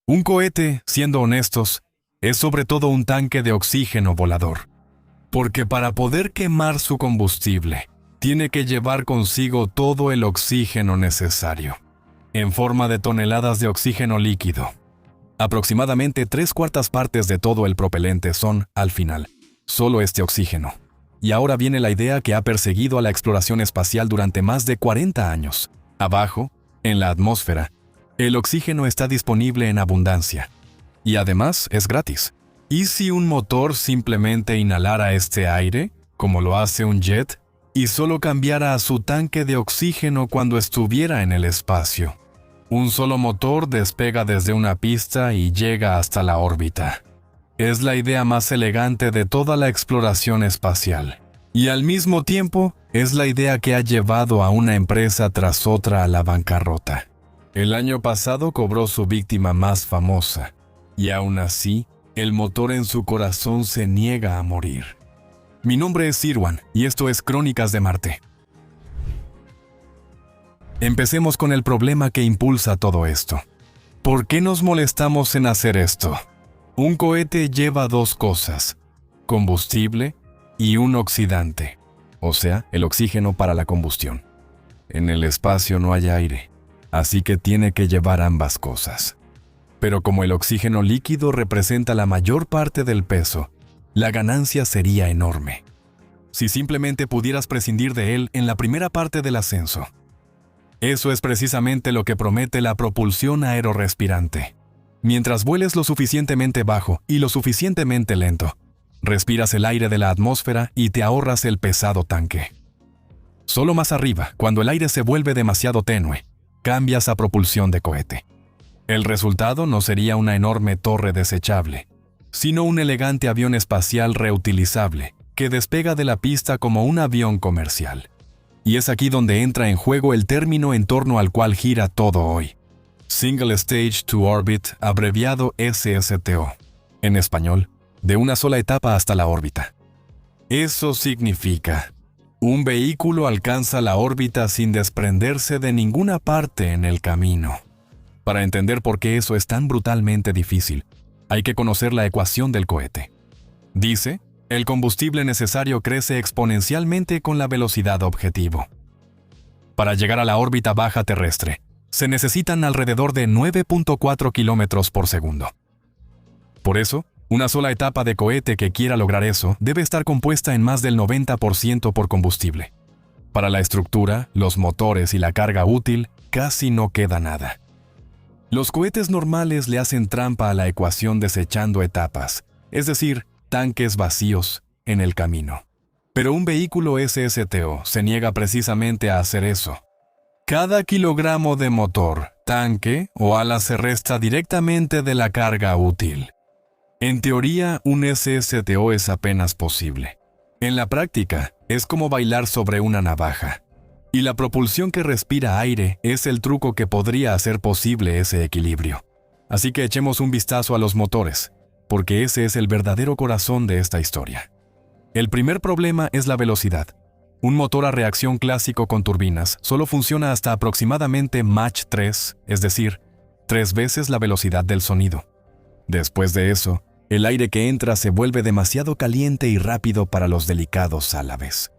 Un cohete, siendo honestos, es sobre todo un tanque de oxígeno volador, porque para poder quemar su combustible, tiene que llevar consigo todo el oxígeno necesario, en forma de toneladas de oxígeno líquido. Aproximadamente 3/4 partes de todo el propelente son, al final, solo este oxígeno. Y ahora viene la idea que ha perseguido a la exploración espacial durante más de 40 años. Abajo, en la atmósfera, el oxígeno está disponible en abundancia. Y además es gratis. ¿Y si un motor simplemente inhalara este aire, como lo hace un jet, y solo cambiara a su tanque de oxígeno cuando estuviera en el espacio? Un solo motor despega desde una pista y llega hasta la órbita. Es la idea más elegante de toda la exploración espacial. Y al mismo tiempo, es la idea que ha llevado a una empresa tras otra a la bancarrota. El año pasado cobró su víctima más famosa, y aún así, el motor en su corazón se niega a morir. Mi nombre es Irwan, y esto es Crónicas de Marte. Empecemos con el problema que impulsa todo esto. ¿Por qué nos molestamos en hacer esto? Un cohete lleva dos cosas: combustible y un oxidante, o sea, el oxígeno para la combustión. En el espacio no hay aire, así que tiene que llevar ambas cosas. Pero como el oxígeno líquido representa la mayor parte del peso, la ganancia sería enorme. Si simplemente pudieras prescindir de él en la primera parte del ascenso. Eso es precisamente lo que promete la propulsión aerorrespirante. Mientras vueles lo suficientemente bajo y lo suficientemente lento, respiras el aire de la atmósfera y te ahorras el pesado tanque. Solo más arriba, cuando el aire se vuelve demasiado tenue, cambias a propulsión de cohete. El resultado no sería una enorme torre desechable, sino un elegante avión espacial reutilizable que despega de la pista como un avión comercial. Y es aquí donde entra en juego el término en torno al cual gira todo hoy: Single Stage to Orbit, abreviado SSTO. En español, de una sola etapa hasta la órbita. Eso significa, un vehículo alcanza la órbita sin desprenderse de ninguna parte en el camino. Para entender por qué eso es tan brutalmente difícil, hay que conocer la ecuación del cohete. Dice, el combustible necesario crece exponencialmente con la velocidad objetivo. Para llegar a la órbita baja terrestre, se necesitan alrededor de 9.4 kilómetros por segundo. Por eso, una sola etapa de cohete que quiera lograr eso debe estar compuesta en más del 90% por combustible. Para la estructura, los motores y la carga útil, casi no queda nada. Los cohetes normales le hacen trampa a la ecuación desechando etapas, es decir, tanques vacíos, en el camino. Pero un vehículo SSTO se niega precisamente a hacer eso. Cada kilogramo de motor, tanque o ala se resta directamente de la carga útil. En teoría, un SSTO es apenas posible. En la práctica, es como bailar sobre una navaja. Y la propulsión que respira aire es el truco que podría hacer posible ese equilibrio. Así que echemos un vistazo a los motores, porque ese es el verdadero corazón de esta historia. El primer problema es la velocidad. Un motor a reacción clásico con turbinas solo funciona hasta aproximadamente Mach 3, es decir, 3 veces la velocidad del sonido. Después de eso, el aire que entra se vuelve demasiado caliente y rápido para los delicados álabes.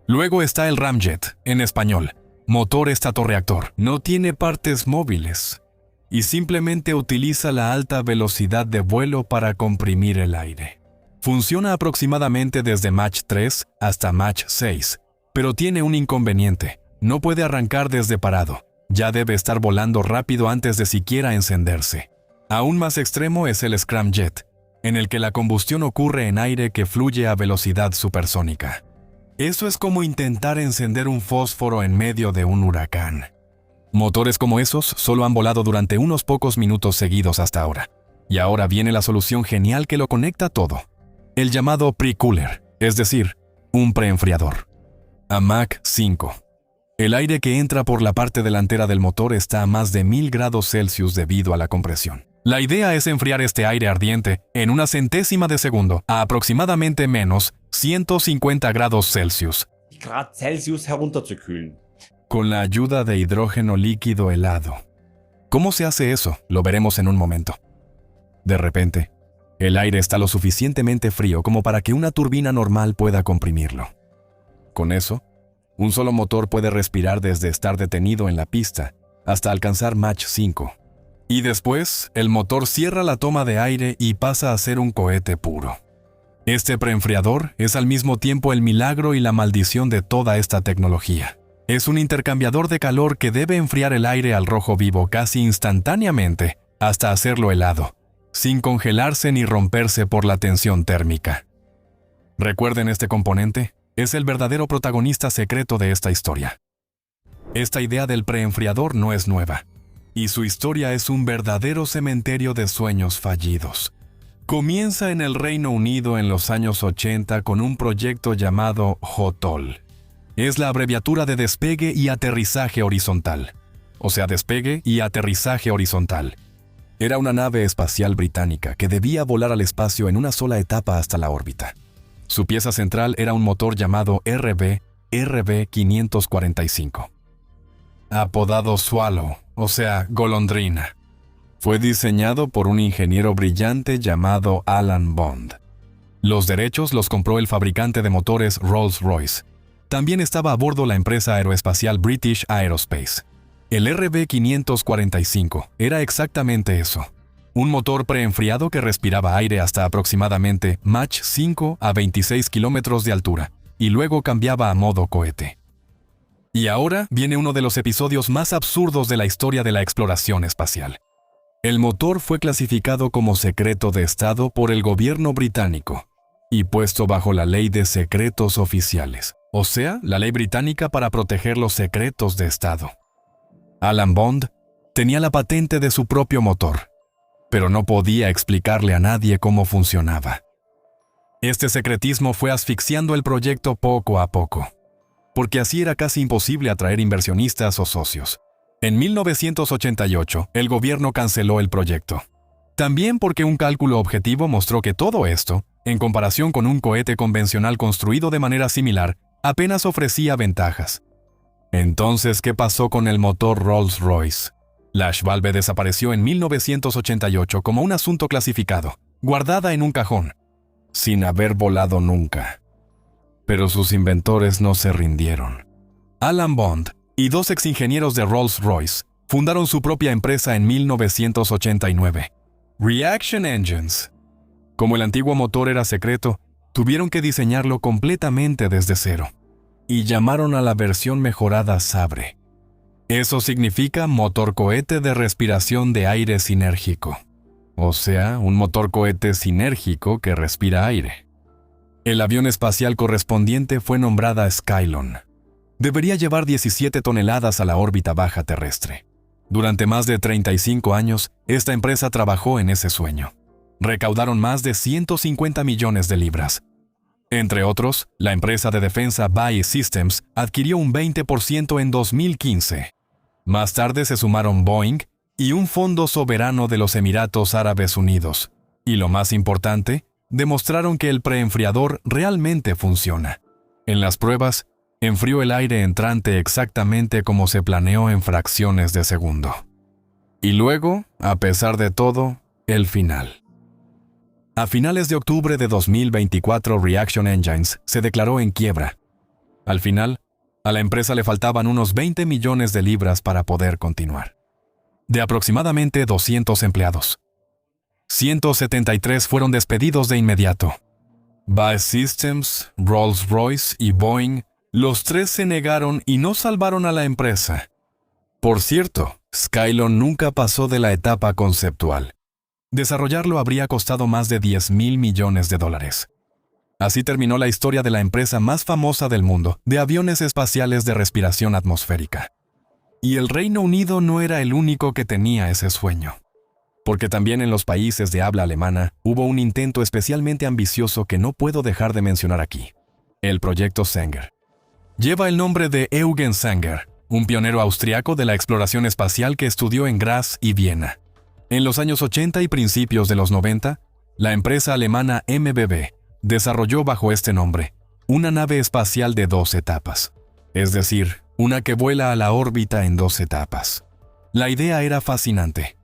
Luego está el ramjet, en español, motor estatorreactor. No tiene partes móviles y simplemente utiliza la alta velocidad de vuelo para comprimir el aire. Funciona aproximadamente desde Mach 3 hasta Mach 6, pero tiene un inconveniente: no puede arrancar desde parado, ya debe estar volando rápido antes de siquiera encenderse. Aún más extremo es el scramjet, en el que la combustión ocurre en aire que fluye a velocidad supersónica. Eso es como intentar encender un fósforo en medio de un huracán. Motores como esos solo han volado durante unos pocos minutos seguidos hasta ahora. Y ahora viene la solución genial que lo conecta todo: el llamado pre-cooler, es decir, un preenfriador. A Mach 5. El aire que entra por la parte delantera del motor está a más de 1000 grados Celsius debido a la compresión. La idea es enfriar este aire ardiente en una centésima de segundo a aproximadamente menos 150 grados Celsius. Grad Celsius herunterzukühlen. Con la ayuda de hidrógeno líquido helado. ¿Cómo se hace eso? Lo veremos en un momento. De repente, el aire está lo suficientemente frío como para que una turbina normal pueda comprimirlo. Con eso, un solo motor puede respirar desde estar detenido en la pista hasta alcanzar Mach 5. Y después, el motor cierra la toma de aire y pasa a ser un cohete puro. Este preenfriador es al mismo tiempo el milagro y la maldición de toda esta tecnología. Es un intercambiador de calor que debe enfriar el aire al rojo vivo casi instantáneamente hasta hacerlo helado, sin congelarse ni romperse por la tensión térmica. ¿Recuerden este componente? Es el verdadero protagonista secreto de esta historia. Esta idea del preenfriador no es nueva, y su historia es un verdadero cementerio de sueños fallidos. Comienza en el Reino Unido en los años 80 con un proyecto llamado HOTOL. Es la abreviatura de despegue y aterrizaje horizontal. O sea, despegue y aterrizaje horizontal. Era una nave espacial británica que debía volar al espacio en una sola etapa hasta la órbita. Su pieza central era un motor llamado RB-545. Apodado Swallow, o sea, golondrina. Fue diseñado por un ingeniero brillante llamado Alan Bond. Los derechos los compró el fabricante de motores Rolls-Royce. También estaba a bordo la empresa aeroespacial British Aerospace. El RB-545 era exactamente eso. Un motor preenfriado que respiraba aire hasta aproximadamente Mach 5 a 26 kilómetros de altura, y luego cambiaba a modo cohete. Y ahora viene uno de los episodios más absurdos de la historia de la exploración espacial. El motor fue clasificado como secreto de Estado por el gobierno británico y puesto bajo la ley de secretos oficiales, o sea, la ley británica para proteger los secretos de Estado. Alan Bond tenía la patente de su propio motor, pero no podía explicarle a nadie cómo funcionaba. Este secretismo fue asfixiando el proyecto poco a poco, porque así era casi imposible atraer inversionistas o socios. En 1988, el gobierno canceló el proyecto. También porque un cálculo objetivo mostró que todo esto, en comparación con un cohete convencional construido de manera similar, apenas ofrecía ventajas. Entonces, ¿qué pasó con el motor Rolls-Royce? La Schwalbe desapareció en 1988 como un asunto clasificado, guardada en un cajón, sin haber volado nunca. Pero sus inventores no se rindieron. Alan Bond y dos exingenieros de Rolls-Royce fundaron su propia empresa en 1989, Reaction Engines. Como el antiguo motor era secreto, tuvieron que diseñarlo completamente desde cero, y llamaron a la versión mejorada Sabre. Eso significa motor cohete de respiración de aire sinérgico, o sea, un motor cohete sinérgico que respira aire. El avión espacial correspondiente fue nombrada Skylon. Debería llevar 17 toneladas a la órbita baja terrestre. Durante más de 35 años, esta empresa trabajó en ese sueño. Recaudaron más de 150 millones de libras. Entre otros, la empresa de defensa BAE Systems adquirió un 20% en 2015. Más tarde se sumaron Boeing y un fondo soberano de los Emiratos Árabes Unidos. Y lo más importante, demostraron que el preenfriador realmente funciona. En las pruebas, enfrió el aire entrante exactamente como se planeó en fracciones de segundo. Y luego, a pesar de todo, el final. A finales de octubre de 2024, Reaction Engines se declaró en quiebra. Al final, a la empresa le faltaban unos 20 millones de libras para poder continuar. De aproximadamente 200 empleados, 173 fueron despedidos de inmediato. BAE Systems, Rolls-Royce y Boeing, los tres se negaron y no salvaron a la empresa. Por cierto, Skylon nunca pasó de la etapa conceptual. Desarrollarlo habría costado más de $10,000 millones. Así terminó la historia de la empresa más famosa del mundo, de aviones espaciales de respiración atmosférica. Y el Reino Unido no era el único que tenía ese sueño, porque también en los países de habla alemana hubo un intento especialmente ambicioso que no puedo dejar de mencionar aquí: el Proyecto Sanger. Lleva el nombre de Eugen Sanger, un pionero austriaco de la exploración espacial que estudió en Graz y Viena. En los años 80 y principios de los 90, la empresa alemana MBB desarrolló bajo este nombre una nave espacial de 2 etapas, es decir, una que vuela a la órbita en 2 etapas. La idea era fascinante.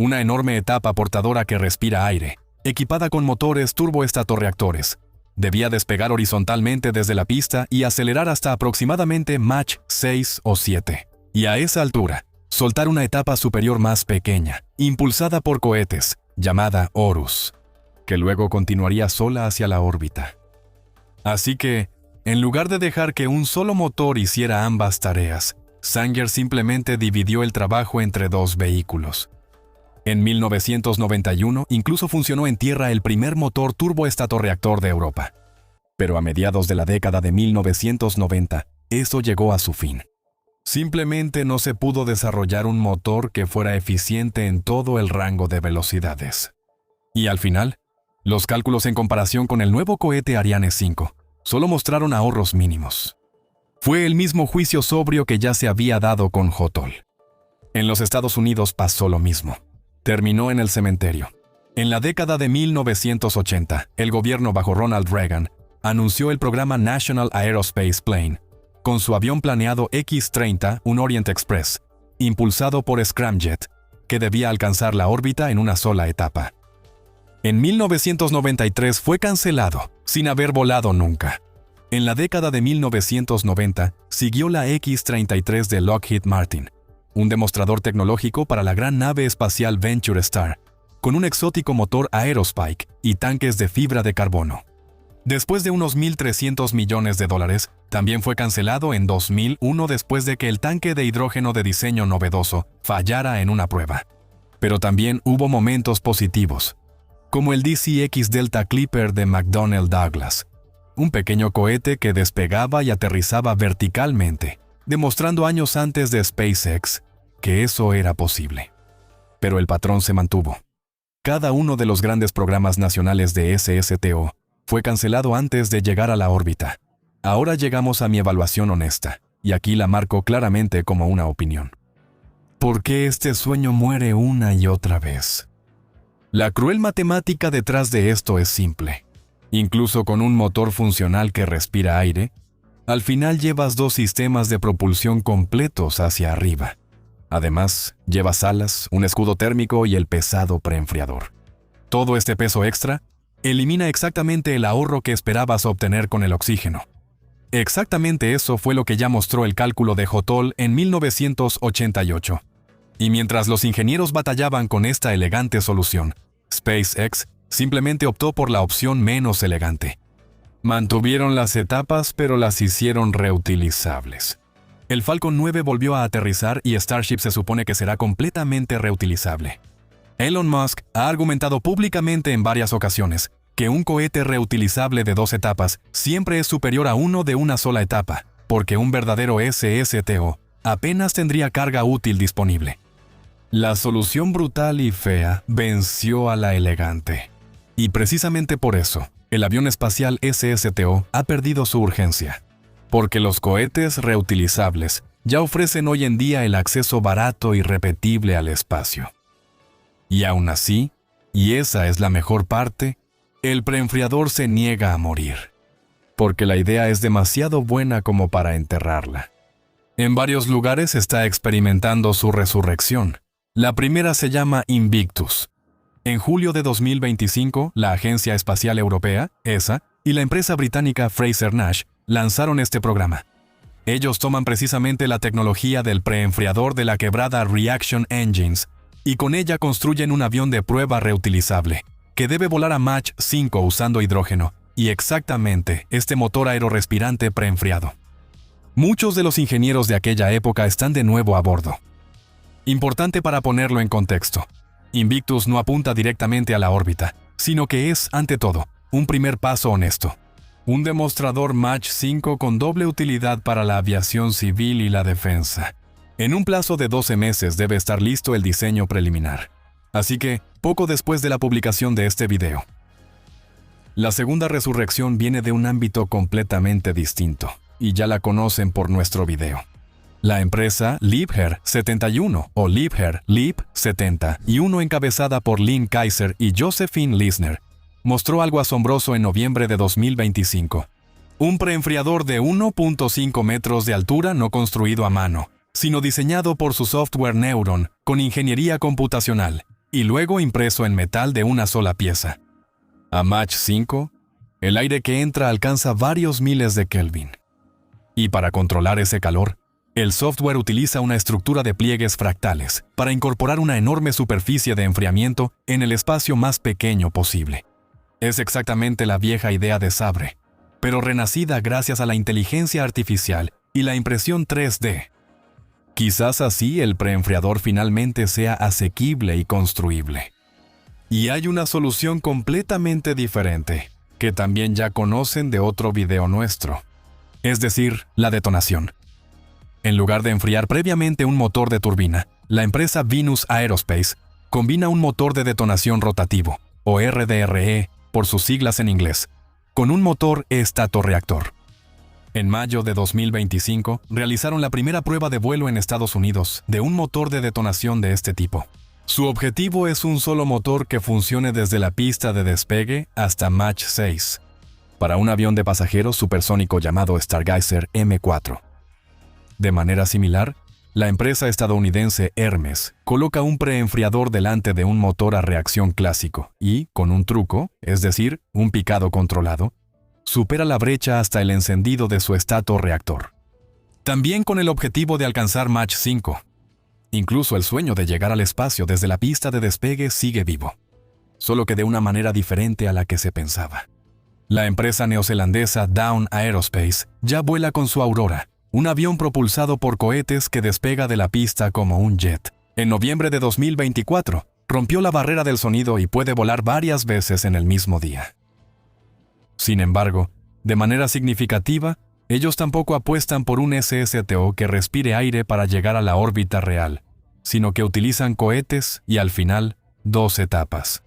una enorme etapa portadora que respira aire, equipada con motores turboestatorreactores. Debía despegar horizontalmente desde la pista y acelerar hasta aproximadamente Mach 6 o 7. Y a esa altura, soltar una etapa superior más pequeña, impulsada por cohetes, llamada Horus, que luego continuaría sola hacia la órbita. Así que, en lugar de dejar que un solo motor hiciera ambas tareas, Sanger simplemente dividió el trabajo entre dos vehículos. En 1991 incluso funcionó en tierra el primer motor turboestatorreactor de Europa. Pero a mediados de la década de 1990, eso llegó a su fin. Simplemente no se pudo desarrollar un motor que fuera eficiente en todo el rango de velocidades. Y al final, los cálculos en comparación con el nuevo cohete Ariane 5 solo mostraron ahorros mínimos. Fue el mismo juicio sobrio que ya se había dado con JOTOL. En los Estados Unidos pasó lo mismo. Terminó en el cementerio. En la década de 1980, el gobierno bajo Ronald Reagan anunció el programa National Aerospace Plane, con su avión planeado X-30, un Orient Express, impulsado por Scramjet, que debía alcanzar la órbita en una sola etapa. En 1993 fue cancelado, sin haber volado nunca. En la década de 1990 siguió la X-33 de Lockheed Martin, un demostrador tecnológico para la gran nave espacial Venture Star, con un exótico motor Aerospike y tanques de fibra de carbono. Después de unos $1.300 millones, también fue cancelado en 2001 después de que el tanque de hidrógeno de diseño novedoso fallara en una prueba. Pero también hubo momentos positivos, como el DCX Delta Clipper de McDonnell Douglas, un pequeño cohete que despegaba y aterrizaba verticalmente, demostrando años antes de SpaceX que eso era posible. Pero el patrón se mantuvo. Cada uno de los grandes programas nacionales de SSTO fue cancelado antes de llegar a la órbita. Ahora llegamos a mi evaluación honesta, y aquí la marco claramente como una opinión. ¿Por qué este sueño muere una y otra vez? La cruel matemática detrás de esto es simple. Incluso con un motor funcional que respira aire, al final llevas dos sistemas de propulsión completos hacia arriba. Además, llevas alas, un escudo térmico y el pesado preenfriador. Todo este peso extra elimina exactamente el ahorro que esperabas obtener con el oxígeno. Exactamente eso fue lo que ya mostró el cálculo de JOTOL en 1988. Y mientras los ingenieros batallaban con esta elegante solución, SpaceX simplemente optó por la opción menos elegante. Mantuvieron las etapas, pero las hicieron reutilizables. El Falcon 9 volvió a aterrizar y Starship se supone que será completamente reutilizable. Elon Musk ha argumentado públicamente en varias ocasiones que un cohete reutilizable de 2 etapas siempre es superior a uno de una sola etapa, porque un verdadero SSTO apenas tendría carga útil disponible. La solución brutal y fea venció a la elegante. Y precisamente por eso, el avión espacial SSTO ha perdido su urgencia. Porque los cohetes reutilizables ya ofrecen hoy en día el acceso barato y repetible al espacio. Y aún así, y esa es la mejor parte, el preenfriador se niega a morir. Porque la idea es demasiado buena como para enterrarla. En varios lugares se está experimentando su resurrección. La primera se llama Invictus. En julio de 2025, la Agencia Espacial Europea, ESA, y la empresa británica Frazer-Nash lanzaron este programa. Ellos toman precisamente la tecnología del preenfriador de la quebrada Reaction Engines y con ella construyen un avión de prueba reutilizable, que debe volar a Mach 5 usando hidrógeno, y exactamente este motor aerorespirante preenfriado. Muchos de los ingenieros de aquella época están de nuevo a bordo. Importante para ponerlo en contexto, Invictus no apunta directamente a la órbita, sino que es, ante todo, un primer paso honesto. Un demostrador Mach 5 con doble utilidad para la aviación civil y la defensa. En un plazo de 12 meses debe estar listo el diseño preliminar. Así que, poco después de la publicación de este video. La segunda resurrección viene de un ámbito completamente distinto, y ya la conocen por nuestro video. La empresa Liebherr 71 o Liebherr Lieb 71, encabezada por Lynn Kaiser y Josephine Lisner, mostró algo asombroso en noviembre de 2025. Un preenfriador de 1.5 metros de altura no construido a mano, sino diseñado por su software Neuron con ingeniería computacional, y luego impreso en metal de una sola pieza. A Mach 5, el aire que entra alcanza varios miles de Kelvin. Y para controlar ese calor, el software utiliza una estructura de pliegues fractales para incorporar una enorme superficie de enfriamiento en el espacio más pequeño posible. Es exactamente la vieja idea de Sabre, pero renacida gracias a la inteligencia artificial y la impresión 3D. Quizás así el preenfriador finalmente sea asequible y construible. Y hay una solución completamente diferente, que también ya conocen de otro video nuestro, es decir, la detonación. En lugar de enfriar previamente un motor de turbina, la empresa Venus Aerospace combina un motor de detonación rotativo, o RDRE por sus siglas en inglés, con un motor estatorreactor. En mayo de 2025, realizaron la primera prueba de vuelo en Estados Unidos de un motor de detonación de este tipo. Su objetivo es un solo motor que funcione desde la pista de despegue hasta Mach 6, para un avión de pasajeros supersónico llamado Stargazer M4. De manera similar, la empresa estadounidense Hermes coloca un preenfriador delante de un motor a reacción clásico y, con un truco, es decir, un picado controlado, supera la brecha hasta el encendido de su estatorreactor. También con el objetivo de alcanzar Mach 5. Incluso el sueño de llegar al espacio desde la pista de despegue sigue vivo, solo que de una manera diferente a la que se pensaba. La empresa neozelandesa Dawn Aerospace ya vuela con su Aurora, un avión propulsado por cohetes que despega de la pista como un jet. En noviembre de 2024, rompió la barrera del sonido y puede volar varias veces en el mismo día. Sin embargo, de manera significativa, ellos tampoco apuestan por un SSTO que respire aire para llegar a la órbita real, sino que utilizan cohetes y, al final, 2 etapas.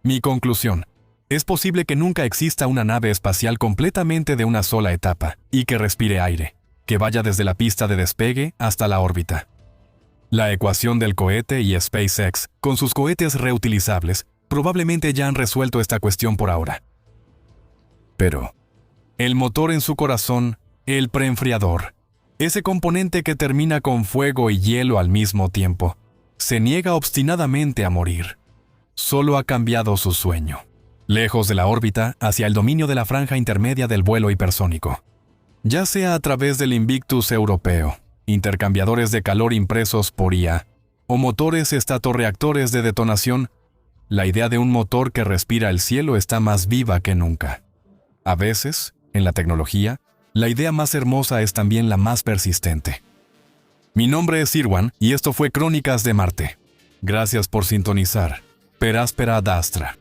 Mi conclusión: es posible que nunca exista una nave espacial completamente de una sola etapa y que respire aire, que vaya desde la pista de despegue hasta la órbita. La ecuación del cohete y SpaceX, con sus cohetes reutilizables, probablemente ya han resuelto esta cuestión por ahora. Pero el motor en su corazón, el preenfriador, ese componente que termina con fuego y hielo al mismo tiempo, se niega obstinadamente a morir. Solo ha cambiado su sueño, lejos de la órbita, hacia el dominio de la franja intermedia del vuelo hipersónico. Ya sea a través del Invictus europeo, intercambiadores de calor impresos por IA, o motores estatorreactores de detonación, la idea de un motor que respira el cielo está más viva que nunca. A veces, en la tecnología, la idea más hermosa es también la más persistente. Mi nombre es Irwan y esto fue Crónicas de Marte. Gracias por sintonizar. Per aspera ad astra.